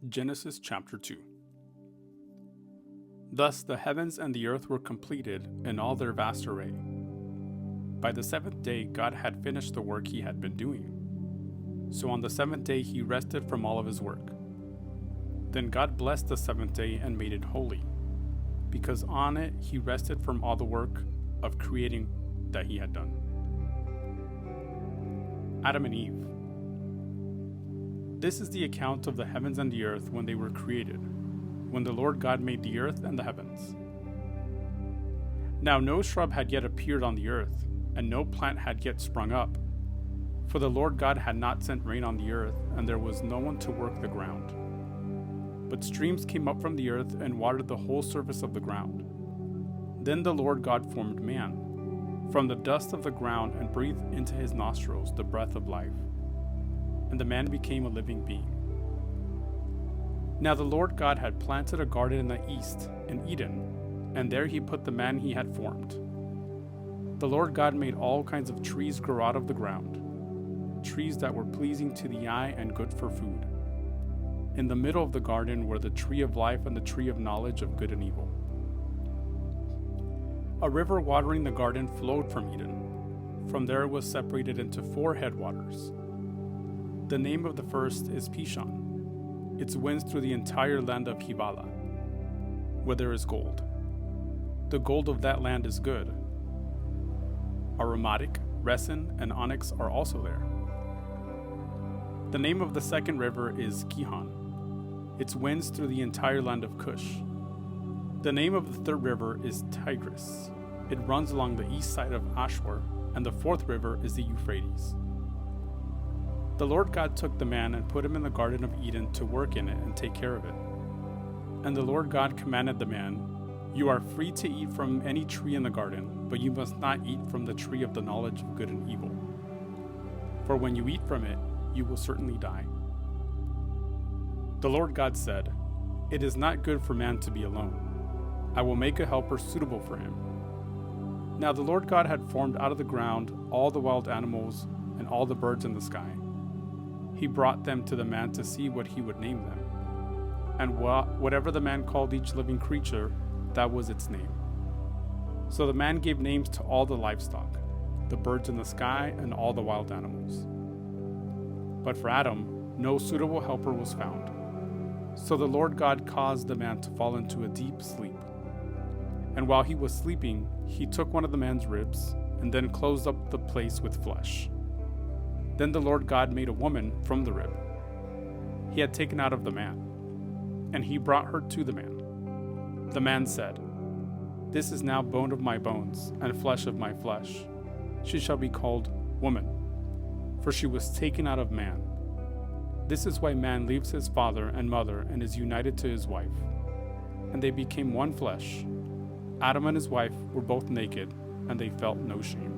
Genesis chapter 2. Thus the heavens and the earth were completed in all their vast array. By the seventh day God had finished the work he had been doing. So on the seventh day he rested from all of his work. Then God blessed the seventh day and made it holy, because on it he rested from all the work of creating that he had done. Adam and Eve. This is the account of the heavens and the earth when they were created, when the Lord God made the earth and the heavens. Now no shrub had yet appeared on the earth, and no plant had yet sprung up, for the Lord God had not sent rain on the earth, and there was no one to work the ground. But streams came up from the earth and watered the whole surface of the ground. Then the Lord God formed man from the dust of the ground and breathed into his nostrils the breath of life. And the man became a living being. Now the Lord God had planted a garden in the east, in Eden, and there he put the man he had formed. The Lord God made all kinds of trees grow out of the ground, trees that were pleasing to the eye and good for food. In the middle of the garden were the tree of life and the tree of knowledge of good and evil. A river watering the garden flowed from Eden. From there it was separated into 4 headwaters. The name of the first is Pishon. It winds through the entire land of Havilah, where there is gold. The gold of that land is good. Aromatic, resin, and onyx are also there. The name of the second river is Gihon. It winds through the entire land of Cush. The name of the third river is Tigris. It runs along the east side of Ashur, and the fourth river is the Euphrates. The Lord God took the man and put him in the Garden of Eden to work in it and take care of it. And the Lord God commanded the man, "You are free to eat from any tree in the garden, but you must not eat from the tree of the knowledge of good and evil. For when you eat from it, you will certainly die." The Lord God said, "It is not good for man to be alone. I will make a helper suitable for him." Now the Lord God had formed out of the ground all the wild animals and all the birds in the sky. He brought them to the man to see what he would name them. And whatever the man called each living creature, that was its name. So the man gave names to all the livestock, the birds in the sky, and all the wild animals. But for Adam, no suitable helper was found. So the Lord God caused the man to fall into a deep sleep. And while he was sleeping, he took one of the man's ribs, and then closed up the place with flesh. Then the Lord God made a woman from the rib he had taken out of the man, and he brought her to the man. The man said, "This is now bone of my bones and flesh of my flesh. She shall be called woman, for she was taken out of man. This is why man leaves his father and mother and is united to his wife, and they became one flesh. Adam and his wife were both naked, and they felt no shame."